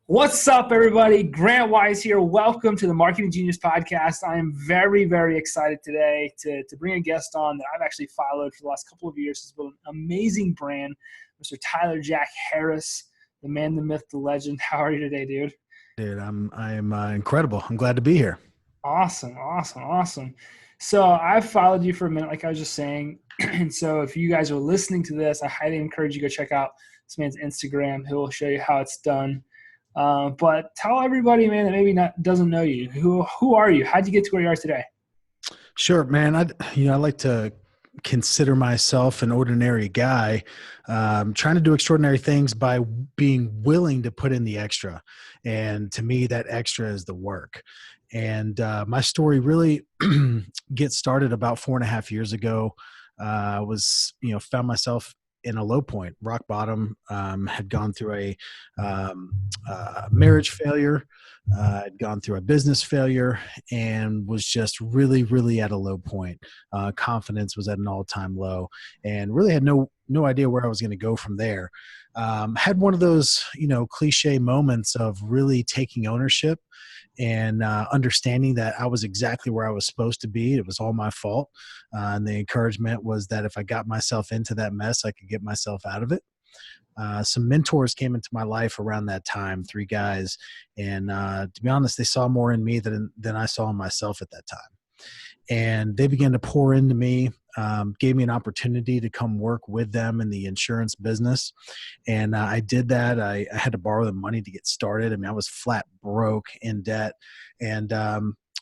What's up, everybody? Grant Wise here. Welcome to the Marketing Genius Podcast. I am very, very excited today to bring a guest on that I've actually followed for the last couple of years. He's built an amazing brand, Mr. Tyler Jack Harris, the man, the myth, the legend. How are you today, dude? Dude, I'm incredible. I'm glad to be here. Awesome. So I've followed you for a minute, like I was just saying. And so if you guys are listening to this, I highly encourage you to go check out this man's Instagram. He will show you how it's done. But tell everybody, man, that maybe doesn't know you. Who are you? How'd you get to where you are today? Sure, man. I like to consider myself an ordinary guy, trying to do extraordinary things by being willing to put in the extra. And to me, that extra is the work. And my story really gets started about 4.5 years ago. Found myself in a low point, rock bottom, had gone through a marriage failure, had gone through a business failure, and was just really, really at a low point. Confidence was at an all-time low, and really had no idea where I was going to go from there. Had one of those, cliche moments of really taking ownership and understanding that I was exactly where I was supposed to be. It was all my fault. And the encouragement was that if I got myself into that mess, I could get myself out of it. Some mentors came into my life around that time, 3 guys. And to be honest, they saw more in me than I saw in myself at that time. And they began to pour into me, gave me an opportunity to come work with them in the insurance business. And I did that. I had to borrow the money to get started. I mean, I was flat broke in debt. And,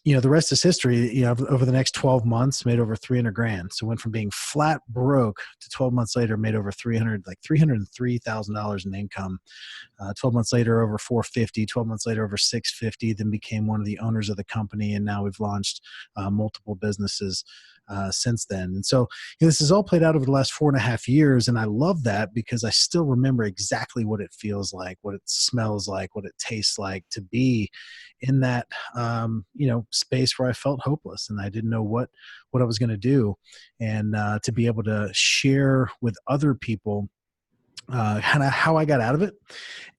the rest is history. Over the next 12 months, made over 300 grand. So went from being flat broke to 12 months later, made over $303,000 in income. 12 months later, over 450, 12 months later, over 650, then became one of the owners of the company. And now we've launched multiple businesses since then. And so this has all played out over the last 4.5 years. And I love that because I still remember exactly what it feels like, what it smells like, what it tastes like to be in that, space where I felt hopeless and I didn't know what I was going to do. And to be able to share with other people kind of how I got out of it,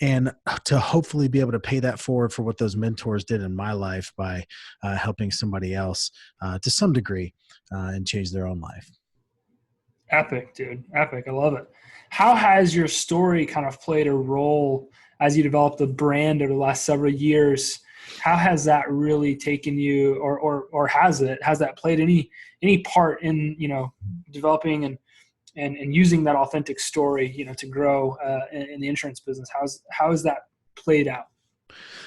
and to hopefully be able to pay that forward for what those mentors did in my life by helping somebody else to some degree and change their own life. Epic, dude. Epic. I love it. How has your story kind of played a role as you developed the brand over the last several years? How has that really taken you, or has that played any part in, developing and using that authentic story, to grow in the insurance business? How has that played out?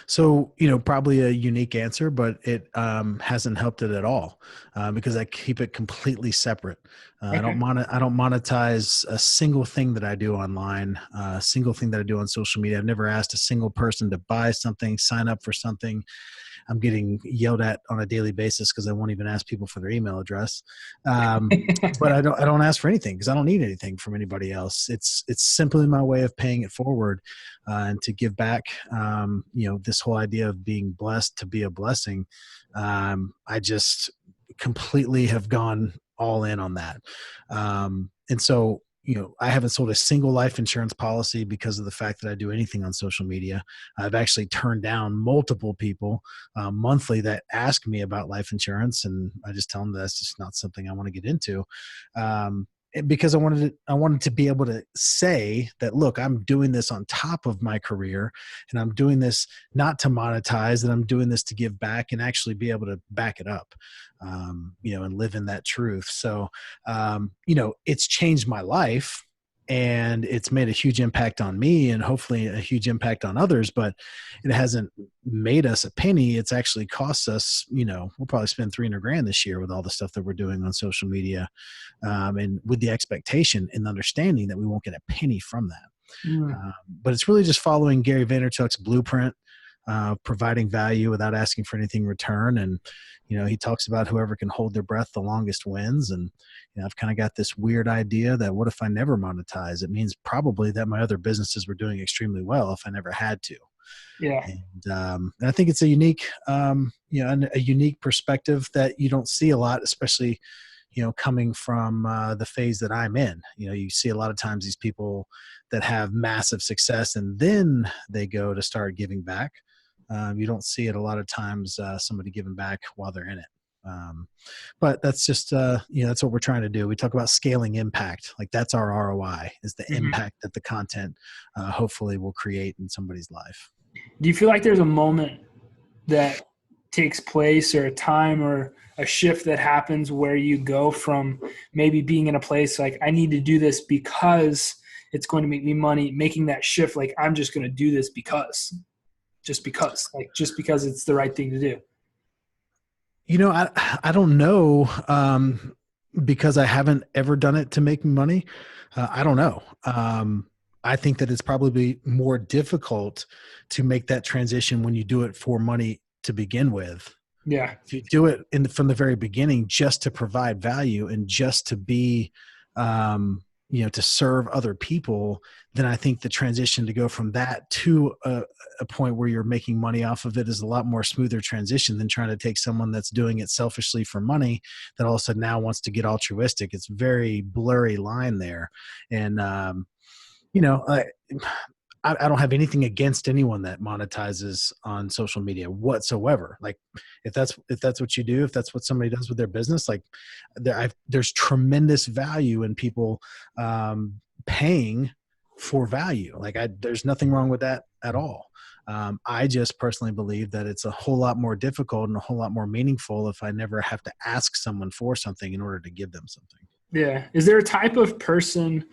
So, probably a unique answer, but it hasn't helped it at all because I keep it completely separate. Okay. I don't monetize a single thing that I do online, a single thing that I do on social media. I've never asked a single person to buy something, sign up for something. I'm getting yelled at on a daily basis because I won't even ask people for their email address. But I don't ask for anything because I don't need anything from anybody else. It's simply my way of paying it forward and to give back. This whole idea of being blessed to be a blessing. I just completely have gone all in on that. And so, I haven't sold a single life insurance policy because of the fact that I do anything on social media. I've actually turned down multiple people monthly that ask me about life insurance, and I just tell them that's just not something I want to get into. Because I wanted to be able to say that, look, I'm doing this on top of my career, and I'm doing this not to monetize, and I'm doing this to give back and actually be able to back it up, and live in that truth. So, it's changed my life, and it's made a huge impact on me and hopefully a huge impact on others, but it hasn't made us a penny. It's actually cost us, we'll probably spend 300 grand this year with all the stuff that we're doing on social media. And with the expectation and understanding that we won't get a penny from that. But it's really just following Gary Vaynerchuk's blueprint, providing value without asking for anything in return. And, he talks about whoever can hold their breath the longest wins. And, I've kind of got this weird idea that what if I never monetize? It means probably that my other businesses were doing extremely well if I never had to. Yeah. And I think it's a unique, a unique perspective that you don't see a lot, especially, coming from the phase that I'm in. You see a lot of times these people that have massive success and then they go to start giving back. You don't see it a lot of times, somebody giving back while they're in it. But that's just, that's what we're trying to do. We talk about scaling impact. Like that's our ROI, is the impact that the content hopefully will create in somebody's life. Do you feel like there's a moment that takes place, or a time or a shift that happens where you go from maybe being in a place like, I need to do this because it's going to make me money, making that shift, like I'm just going to do this just because it's the right thing to do? I don't know, because I haven't ever done it to make money. I don't know. I think that it's probably more difficult to make that transition when you do it for money to begin with. Yeah. If you do it from the very beginning, just to provide value and just to be, to serve other people, then I think the transition to go from that to a point where you're making money off of it is a lot more smoother transition than trying to take someone that's doing it selfishly for money that all of a sudden now wants to get altruistic. It's very blurry line there. And, I don't have anything against anyone that monetizes on social media whatsoever. Like if that's what you do, if that's what somebody does with their business, like there's tremendous value in people paying for value. Like there's nothing wrong with that at all. I just personally believe that it's a whole lot more difficult and a whole lot more meaningful if I never have to ask someone for something in order to give them something. Yeah. Is there a type of person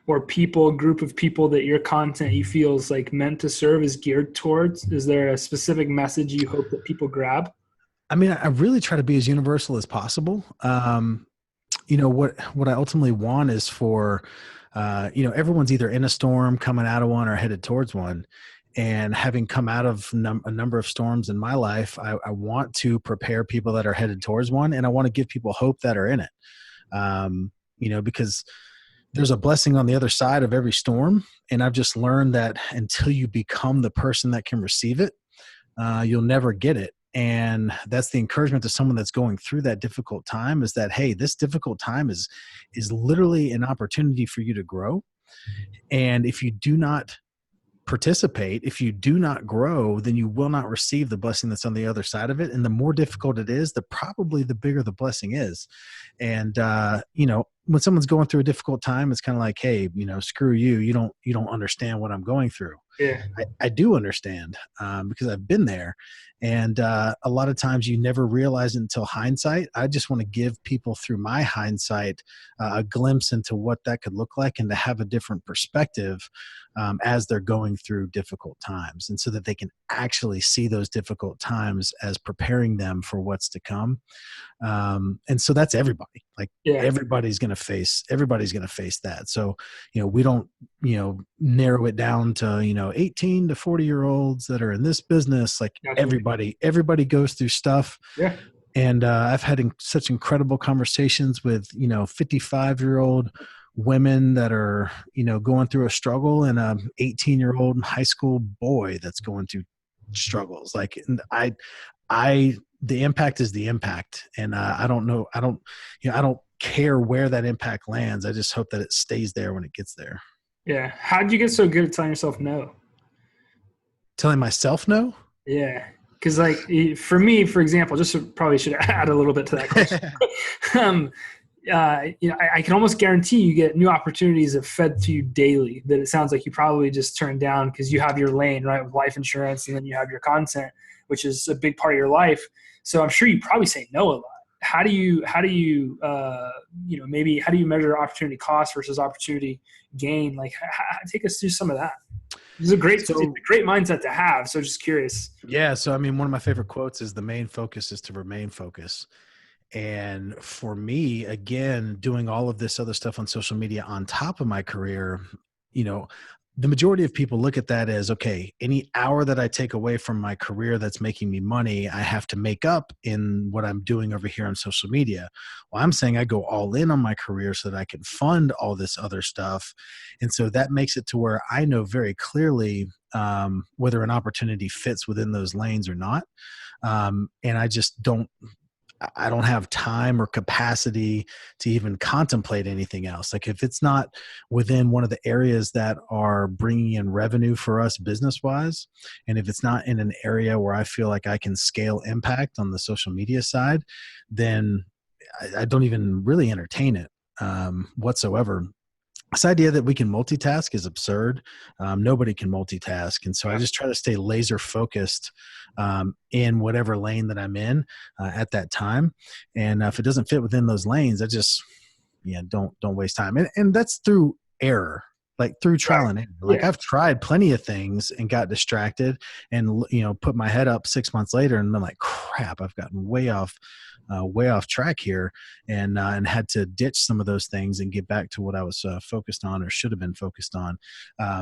or group of people that your content you feel is like meant to serve, is geared towards? Is there a specific message you hope that people grab? I mean, I really try to be as universal as possible. What I ultimately want is for, everyone's either in a storm, coming out of one, or headed towards one. And having come out of a number of storms in my life, I want to prepare people that are headed towards one, and I want to give people hope that are in it. Because there's a blessing on the other side of every storm. And I've just learned that until you become the person that can receive it, you'll never get it. And that's the encouragement to someone that's going through that difficult time, is that, hey, this difficult time is literally an opportunity for you to grow. And if you do not participate, if you do not grow, then you will not receive the blessing that's on the other side of it. And the more difficult it is, probably the bigger the blessing is. And, when someone's going through a difficult time, it's kind of like, hey, screw you. You don't understand what I'm going through. Yeah. I do understand, because I've been there. And a lot of times you never realize it until hindsight. I just want to give people through my hindsight a glimpse into what that could look like, and to have a different perspective as they're going through difficult times, and so that they can actually see those difficult times as preparing them for what's to come. And so that's everybody. Like everybody's going to face that. So, we don't, narrow it down to, 18 to 40-year-olds that are in this business. Like everybody goes through stuff. Yeah. And I've had such incredible conversations with, 55-year-old women that are, going through a struggle, and a 18-year-old high school boy that's going through struggles. Like, the impact is the impact. And I don't care where that impact lands. I just hope that it stays there when it gets there. Yeah. How did you get so good at telling yourself no? Telling myself no? Yeah. Because like for me, for example, probably should add a little bit to that question. I can almost guarantee you get new opportunities that fed to you daily that it sounds like you probably just turned down because you have your lane, right, with life insurance, and then you have your content, which is a big part of your life. So I'm sure you probably say no a lot. How do you measure opportunity cost versus opportunity gain? Like, take us through some of that. It's a great mindset to have. So just curious. Yeah. So, I mean, one of my favorite quotes is, the main focus is to remain focused. And for me, again, doing all of this other stuff on social media on top of my career, the majority of people look at that as, okay, any hour that I take away from my career that's making me money, I have to make up in what I'm doing over here on social media. Well, I'm saying I go all in on my career so that I can fund all this other stuff. And so that makes it to where I know very clearly whether an opportunity fits within those lanes or not. And I just don't I don't have time or capacity to even contemplate anything else. Like if it's not within one of the areas that are bringing in revenue for us business wise, and if it's not in an area where I feel like I can scale impact on the social media side, then I don't even really entertain it whatsoever. This idea that we can multitask is absurd. Nobody can multitask. And so I just try to stay laser focused in whatever lane that I'm in at that time. And if it doesn't fit within those lanes, I just, don't waste time. And that's through error, like through trial and error. Like I've tried plenty of things and got distracted and, put my head up 6 months later and been like, crap, I've gotten way off track here, and had to ditch some of those things and get back to what I was focused on or should have been focused on.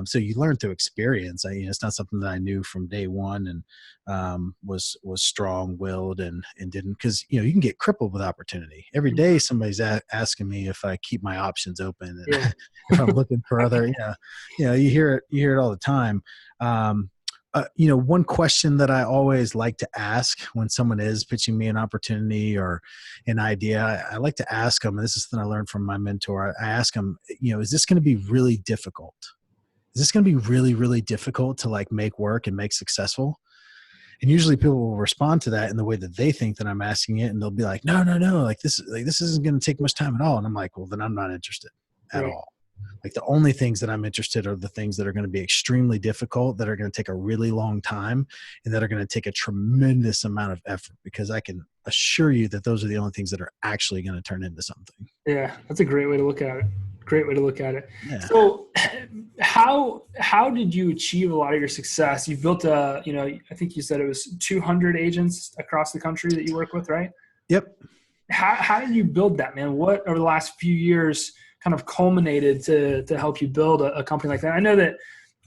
So you learn through experience. It's not something that I knew from day one, and was strong willed and didn't, because you can get crippled with opportunity. Every day somebody's asking me if I keep my options open and if I'm looking for other. You hear it all the time. One question that I always like to ask when someone is pitching me an opportunity or an idea, I like to ask them, and this is something I learned from my mentor. I ask them, is this going to be really difficult? Is this going to be really, really difficult to like make work and make successful? And usually people will respond to that in the way that they think that I'm asking it. And they'll be like, no, like this isn't going to take much time at all. And I'm like, well, then I'm not interested at all. Like the only things that I'm interested are the things that are going to be extremely difficult, that are going to take a really long time, and that are going to take a tremendous amount of effort, because I can assure you that those are the only things that are actually going to turn into something. Yeah, that's a great way to look at it. Yeah. So how did you achieve a lot of your success? You've built I think you said it was 200 agents across the country that you work with, right? Yep. How did you build that, man? What over the last few years kind of culminated to help you build a company like that? I know that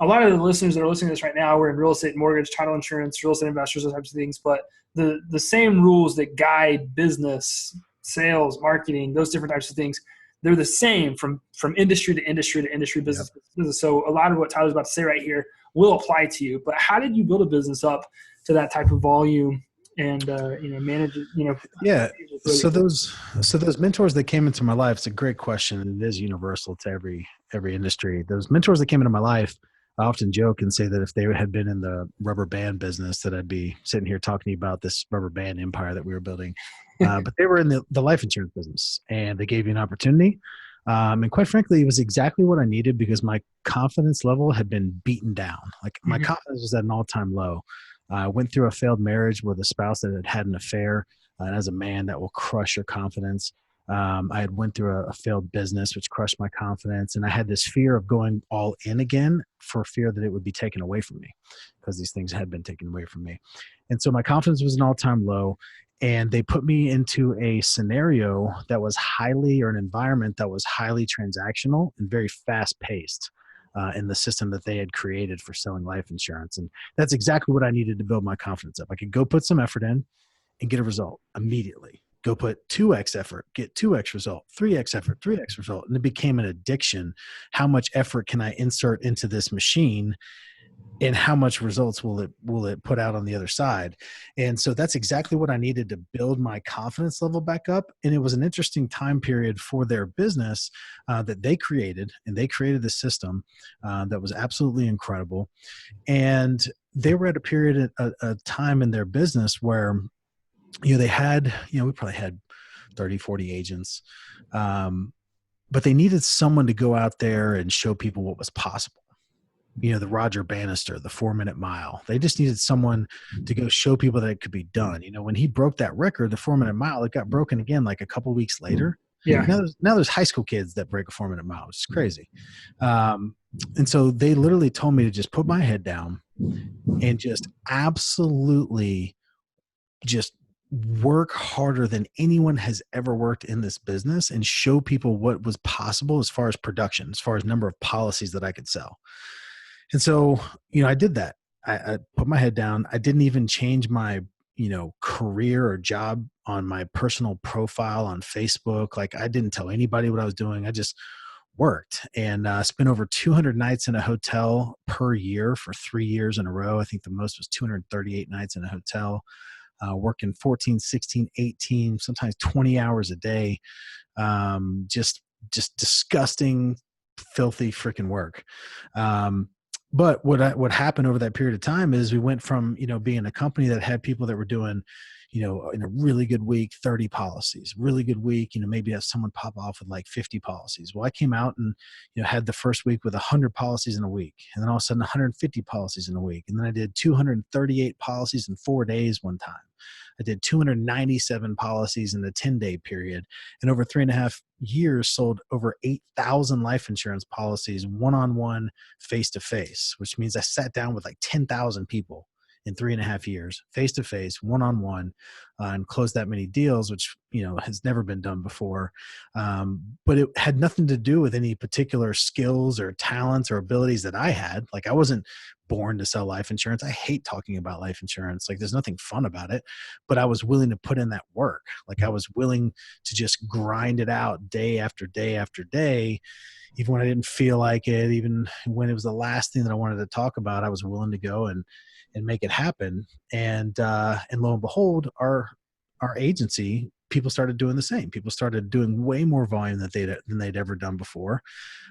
a lot of the listeners that are listening to this right now, we're in real estate, mortgage, title insurance, real estate investors, those types of things, but the same rules that guide business, sales, marketing, those different types of things, they're the same from industry to industry to industry, business to business. So a lot of what Tyler's about to say right here will apply to you. But how did you build a business up to that type of volume and manage it? So those mentors that came into my life, it's a great question, and it is universal to every industry. Those mentors that came into my life, I often joke and say that if they had been in the rubber band business, that I'd be sitting here talking to you about this rubber band empire that we were building. But they were in the life insurance business, and they gave you an opportunity. And quite frankly, it was exactly what I needed, because my confidence level had been beaten down. Like my confidence was at an all-time low. I went through a failed marriage with a spouse that had an affair. And as a man, that will crush your confidence. I had went through a failed business, which crushed my confidence. And I had this fear of going all in again, for fear that it would be taken away from me, because these things had been taken away from me. And so my confidence was an all-time low. And they put me into a scenario that was an environment that was highly transactional and very fast paced in the system that they had created for selling life insurance. And that's exactly what I needed to build my confidence up. I could go put some effort in and get a result immediately. Go put 2x effort, get 2x result, 3x effort, 3x result. And it became an addiction. How much effort can I insert into this machine, and how much results will it put out on the other side? And so that's exactly what I needed to build my confidence level back up. And it was an interesting time period for their business that they created, and they created the system that was absolutely incredible. And they were at a period, a time in their business where they had, we probably had 30, 40 agents, but they needed someone to go out there and show people what was possible. The Roger Bannister, the 4-minute mile. They just needed someone to go show people that it could be done. When he broke that record, the 4-minute mile, it got broken again like a couple weeks later. Yeah. Now there's high school kids that break a 4-minute mile, which is crazy. And so they literally told me to just put my head down and just absolutely just work harder than anyone has ever worked in this business, and show people what was possible as far as production, as far as number of policies that I could sell. And so, I did that. I put my head down. I didn't even change my, career or job on my personal profile on Facebook. Like I didn't tell anybody what I was doing. I just worked and spent over 200 nights in a hotel per year for 3 years in a row. I think the most was 238 nights in a hotel. working 14, 16, 18, sometimes 20 hours a day. Just disgusting, filthy freaking work. But what happened over that period of time is we went from, being a company that had people that were doing, in a really good week, 30 policies, really good week, maybe have someone pop off with like 50 policies. Well, I came out and, had the first week with 100 policies in a week, and then all of a sudden 150 policies in a week. And then I did 238 policies in 4 days one time. I did 297 policies in a 10-day period, and over 3.5 years sold over 8,000 life insurance policies one-on-one, face-to-face, which means I sat down with like 10,000 people in 3.5 years, face-to-face, one-on-one, and closed that many deals, which, has never been done before. But it had nothing to do with any particular skills or talents or abilities that I had. Like, I wasn't born to sell life insurance. I hate talking about life insurance. Like, there's nothing fun about it, but I was willing to put in that work. Like, I was willing to just grind it out day after day after day. Even when I didn't feel like it, even when it was the last thing that I wanted to talk about, I was willing to go and make it happen. And lo and behold, our agency, people started doing the same. People started doing way more volume than they'd ever done before.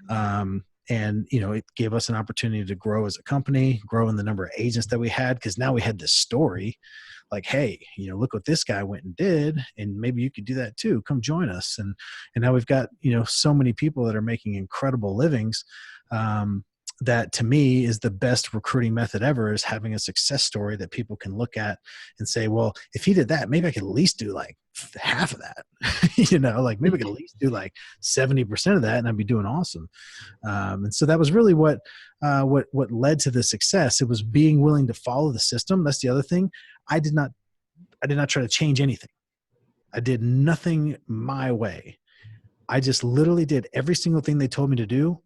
And, it gave us an opportunity to grow as a company, grow in the number of agents that we had, because now we had this story like, hey, look what this guy went and did, and maybe you could do that too. Come join us. And now we've got, so many people that are making incredible livings. That to me is the best recruiting method ever, is having a success story that people can look at and say, well, if he did that, maybe I could at least do like half of that, like maybe I could at least do like 70% of that, and I'd be doing awesome. And so that was really what led to the success. It was being willing to follow the system. That's the other thing. I did not try to change anything. I did nothing my way. I just literally did every single thing they told me to do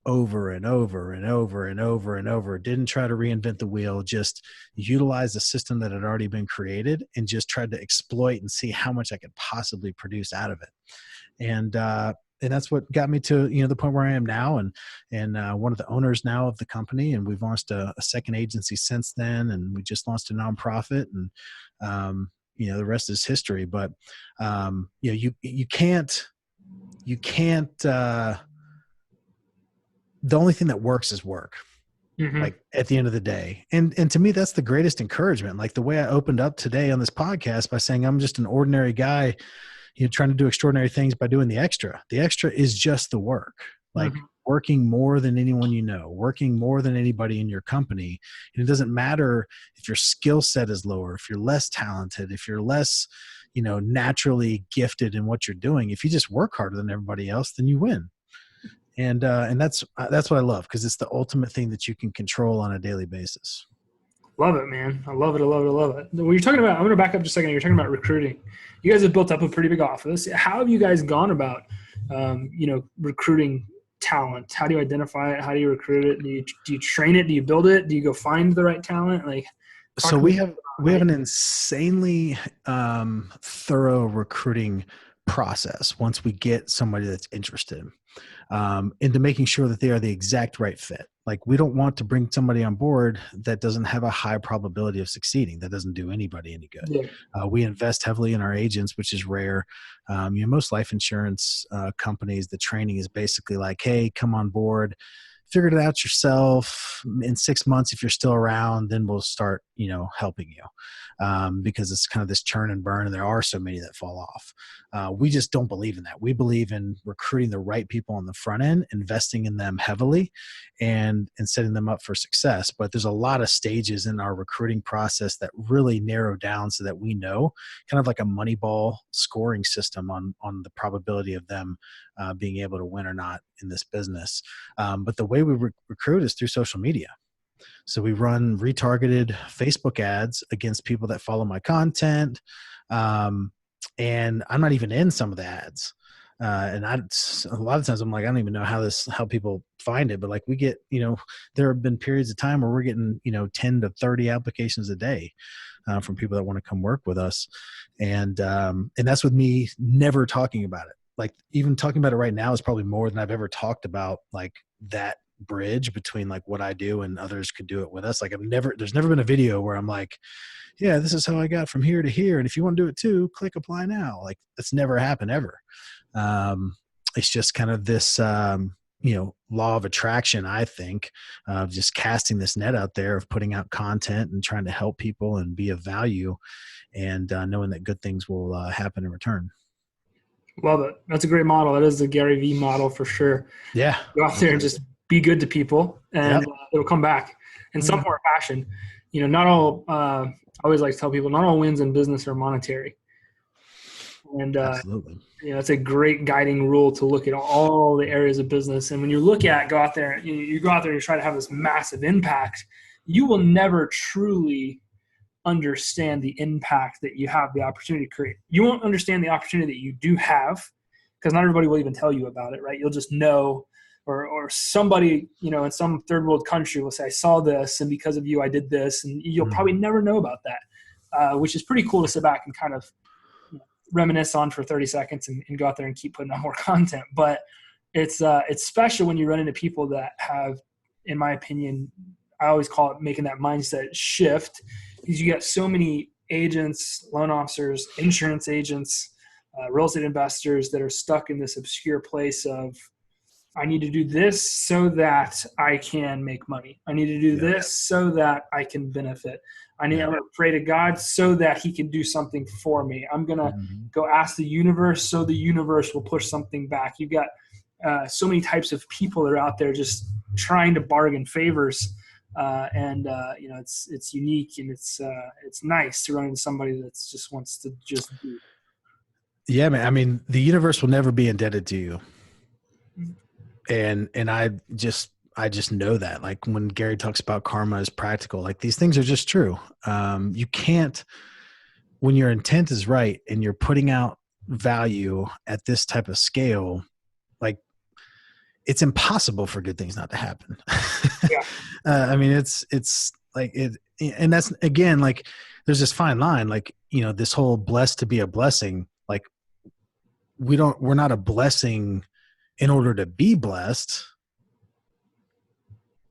over and over and over and over and over. Didn't try to reinvent the wheel, just utilize the system that had already been created and just tried to exploit and see how much I could possibly produce out of it. And that's what got me to, the point where I am now, and one of the owners now of the company. And we've launched a second agency since then, and we just launched a nonprofit, and the rest is history. But you can't the only thing that works is work. Mm-hmm. Like at the end of the day. And to me, that's the greatest encouragement. Like the way I opened up today on this podcast by saying I'm just an ordinary guy, trying to do extraordinary things by doing the extra. The extra is just the work, like mm-hmm. working more than anyone, working more than anybody in your company. And it doesn't matter if your skill set is lower, if you're less talented, if you're less, naturally gifted in what you're doing. If you just work harder than everybody else, then you win. And that's what I love, because it's the ultimate thing that you can control on a daily basis. Love it, man. I love it. I love it. I love it. When you're talking about, I'm going to back up just a second. You're talking about recruiting. You guys have built up a pretty big office. How have you guys gone about, recruiting talent? How do you identify it? How do you recruit it? Do you train it? Do you build it? Do you go find the right talent? So we have an insanely thorough recruiting process once we get somebody that's interested, into making sure that they are the exact right fit. Like, we don't want to bring somebody on board that doesn't have a high probability of succeeding. That doesn't do anybody any good. Yeah. We invest heavily in our agents, which is rare. Most life insurance companies, the training is basically like, hey, come on board, figure it out yourself. In 6 months, if you're still around, then we'll start, helping you. Because it's kind of this churn and burn, and there are so many that fall off. We just don't believe in that. We believe in recruiting the right people on the front end, investing in them heavily, and setting them up for success. But there's a lot of stages in our recruiting process that really narrow down so that we know, kind of like a Moneyball scoring system on the probability of them being able to win or not in this business. But the way we recruit is through social media. So we run retargeted Facebook ads against people that follow my content. And I'm not even in some of the ads. And a lot of times I'm like, I don't even know how people find it, but like we get, there have been periods of time where we're getting, 10 to 30 applications a day from people that want to come work with us. And that's with me never talking about it. Like, even talking about it right now is probably more than I've ever talked about, like, that bridge between like what I do and others could do it with us. Like there's never been a video where I'm like, yeah, this is how I got from here to here. And if you want to do it too, click apply now. Like that's never happened ever. It's just kind of this, law of attraction, I think, of just casting this net out there of putting out content and trying to help people and be of value, and knowing that good things will happen in return. Love it. That's a great model. That is the Gary V model for sure. Yeah. Go out there and just be good to people, and it'll come back in some more fashion. Not all, I always like to tell people, not all wins in business are monetary. And absolutely. It's a great guiding rule to look at all the areas of business. And when you go out there and you try to have this massive impact, you will never truly understand the impact that you have the opportunity to create. You won't understand the opportunity that you do have, because not everybody will even tell you about it, right? You'll just know, or somebody, in some third world country will say, I saw this, and because of you, I did this. And you'll probably never know about that, which is pretty cool to sit back and kind of reminisce on for 30 seconds and go out there and keep putting out more content. But it's special when you run into people that have, in my opinion, I always call it making that mindset shift, because you get so many agents, loan officers, insurance agents, real estate investors that are stuck in this obscure place of, I need to do this so that I can make money. I need to do this so that I can benefit. I'm going to pray to God so that he can do something for me. I'm going to go ask the universe so the universe will push something back. You've got so many types of people that are out there just trying to bargain favors. It's unique, and it's nice to run into somebody that just wants to just do. Yeah, man. I mean, the universe will never be indebted to you. And I just know that, like when Gary talks about karma is practical, like these things are just true. You can't, when your intent is right and you're putting out value at this type of scale, like it's impossible for good things not to happen. Yeah. I mean, it's like it, and that's, again, like there's this fine line, like, this whole blessed to be a blessing, like we're not a blessing in order to be blessed,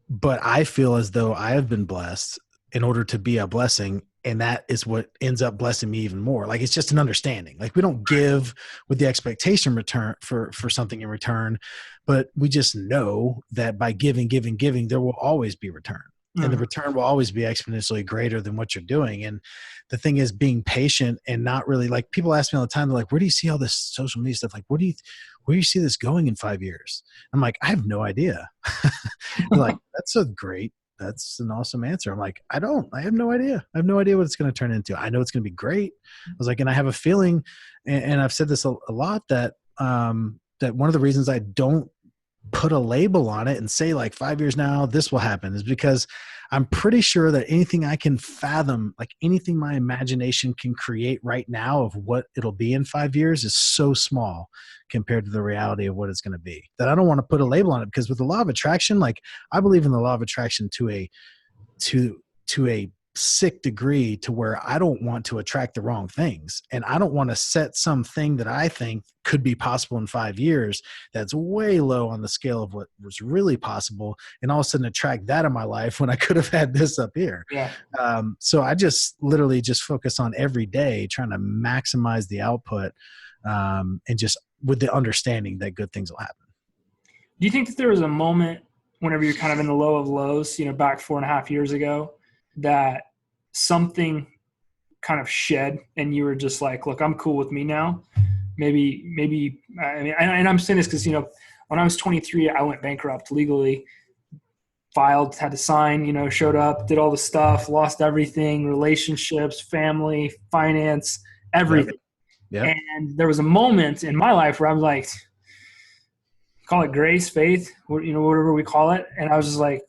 but I feel as though I have been blessed in order to be a blessing. And that is what ends up blessing me even more. Like, it's just an understanding. Like, we don't give with the expectation return for something in return, but we just know that by giving, there will always be return. And the return will always be exponentially greater than what you're doing. And the thing is being patient and not really, like, people ask me all the time, they're like, where do you see all this social media stuff? Like, where do you see this going in 5 years? I'm like, I have no idea. They're like, that's an awesome answer. I'm like, I have no idea. I have no idea what it's going to turn into. I know it's going to be great. I was like, and I have a feeling, and I've said this a lot, that that one of the reasons I don't put a label on it and say like 5 years now this will happen is because I'm pretty sure that anything I can fathom, like anything my imagination can create right now of what it'll be in 5 years, is so small compared to the reality of what it's going to be, that I don't want to put a label on it. Because with the law of attraction, like, I believe in the law of attraction to a sick degree, to where I don't want to attract the wrong things. And I don't want to set something that I think could be possible in 5 years that's way low on the scale of what was really possible, and all of a sudden attract that in my life when I could have had this up here. Yeah. So I just literally just focus on every day trying to maximize the output, and just with the understanding that good things will happen. Do you think that there was a moment whenever you're kind of in the low of lows, back 4.5 years ago, that something kind of shed and you were just like, look, I'm cool with me now? Maybe, I mean, and I'm saying this because, when I was 23, I went bankrupt legally, filed, had to sign, showed up, did all the stuff, lost everything, relationships, family, finance, everything. Yep. And there was a moment in my life where I was like, call it grace, faith, whatever we call it. And I was just like,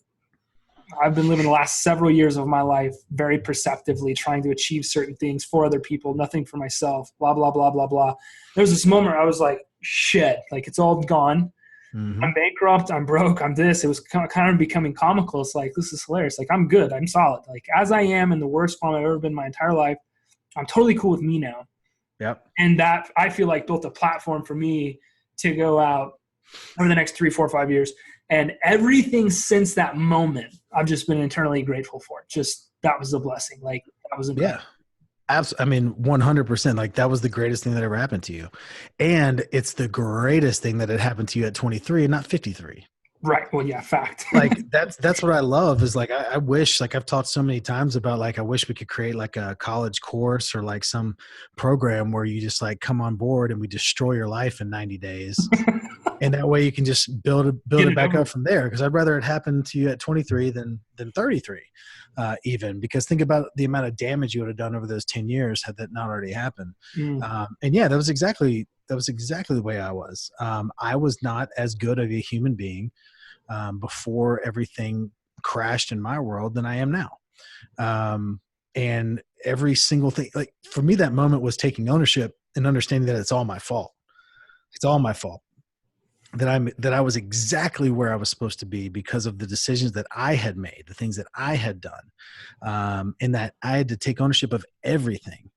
I've been living the last several years of my life very perceptively, trying to achieve certain things for other people, nothing for myself, blah, blah, blah, blah, blah. There was this moment where I was like, shit, like, it's all gone. Mm-hmm. I'm bankrupt. I'm broke. I'm this. It was kind of becoming comical. It's like, this is hilarious. Like, I'm good. I'm solid. Like, as I am, in the worst form I've ever been my entire life, I'm totally cool with me now. Yep. And that, I feel like, built a platform for me to go out over the next 3, 4, 5 years And everything since that moment, I've just been internally grateful for. Just, that was a blessing. Like, that was incredible. Yeah. Absolutely. I mean, 100%. Like, that was the greatest thing that ever happened to you. And it's the greatest thing that had happened to you at 23 and not 53. Right. Well, yeah, fact. Like, that's what I love is like, I wish, like I've talked so many times about, like, I wish we could create like a college course or like some program where you just like come on board and we destroy your life in 90 days. And that way you can just build it back up from there. Because I'd rather it happen to you at 23 than 33, even. Because think about the amount of damage you would have done over those 10 years had that not already happened. And yeah, that was exactly the way I was. I was not as good of a human being before everything crashed in my world than I am now. And every single thing, like for me, that moment was taking ownership and understanding that it's all my fault. It's all my fault. That I was exactly where I was supposed to be because of the decisions that I had made, the things that I had done, and that I had to take ownership of everything.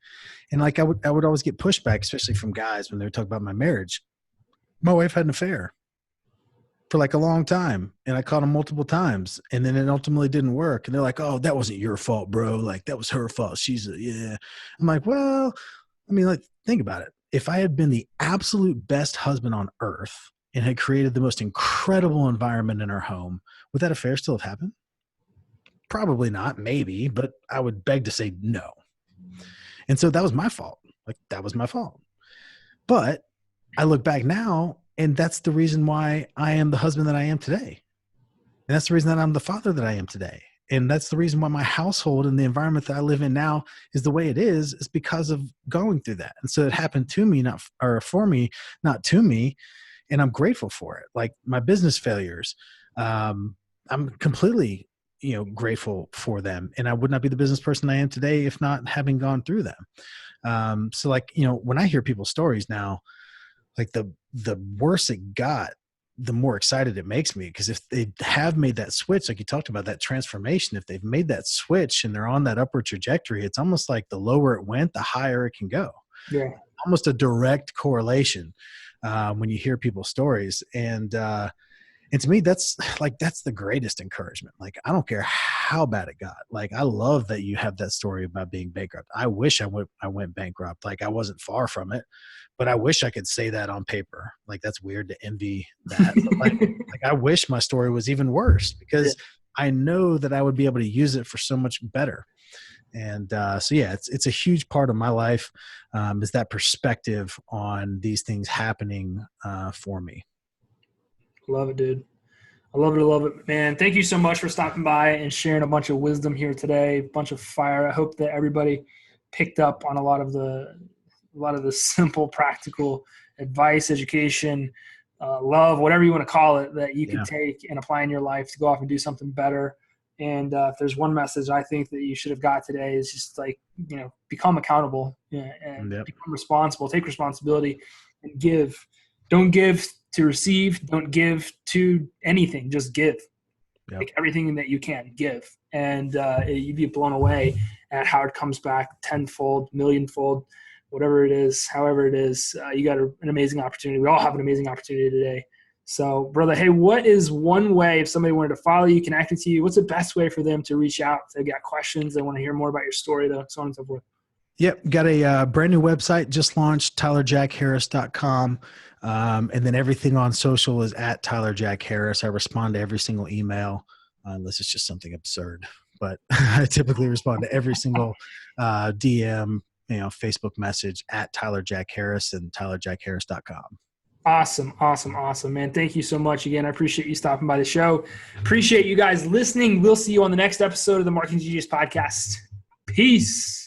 And like I would always get pushback, especially from guys when they would talk about my marriage. My wife had an affair for like a long time, and I caught him multiple times, and then it ultimately didn't work. And they're like, "Oh, that wasn't your fault, bro. Like that was her fault. Yeah." I'm like, well, I mean, like think about it. If I had been the absolute best husband on earth and had created the most incredible environment in our home, would that affair still have happened? Probably not, maybe, but I would beg to say no. And so that was my fault. Like that was my fault. But I look back now, and that's the reason why I am the husband that I am today. And that's the reason that I'm the father that I am today. And that's the reason why my household and the environment that I live in now is the way it is because of going through that. And so it happened to me, for me, not to me. And I'm grateful for it. Like my business failures, I'm completely, grateful for them. And I would not be the business person I am today if not having gone through them. So like, when I hear people's stories now, like the worse it got, the more excited it makes me. Because if they have made that switch, like you talked about, that transformation, if they've made that switch and they're on that upward trajectory, it's almost like the lower it went, the higher it can go. Yeah. Almost a direct correlation. When you hear people's stories. And to me, that's the greatest encouragement. Like, I don't care how bad it got. Like, I love that you have that story about being bankrupt. I wish I went bankrupt. Like, I wasn't far from it, but I wish I could say that on paper. Like, that's weird to envy that. But like I wish my story was even worse because I know that I would be able to use it for so much better. And so, yeah, it's a huge part of my life is that perspective on these things happening for me. Love it, dude. I love it. I love it, man. Thank you so much for stopping by and sharing a bunch of wisdom here today, a bunch of fire. I hope that everybody picked up on a lot of the simple, practical advice, education, love, whatever you want to call it, that you can take and apply in your life to go off and do something better. And if there's one message I think that you should have got today is just like, become accountable and become responsible, take responsibility and give. Don't give to receive. Don't give to anything. Just give. Yep. Take everything that you can give. And you'd be blown away at how it comes back tenfold, millionfold, whatever it is, however it is. You got an amazing opportunity. We all have an amazing opportunity today. So, brother, hey, what is one way if somebody wanted to follow you, connect with you, what's the best way for them to reach out? If they've got questions, they want to hear more about your story, so on and so forth. Yep. Got a brand new website, just launched, tylerjackharris.com. And then everything on social is at Tyler Jack Harris. I respond to every single email, unless it's just something absurd. But I typically respond to every single DM, Facebook message at Tyler Jack Harris and tylerjackharris.com. Awesome, man. Thank you so much again. I appreciate you stopping by the show. Appreciate you guys listening. We'll see you on the next episode of the Marketing Genius Podcast. Peace.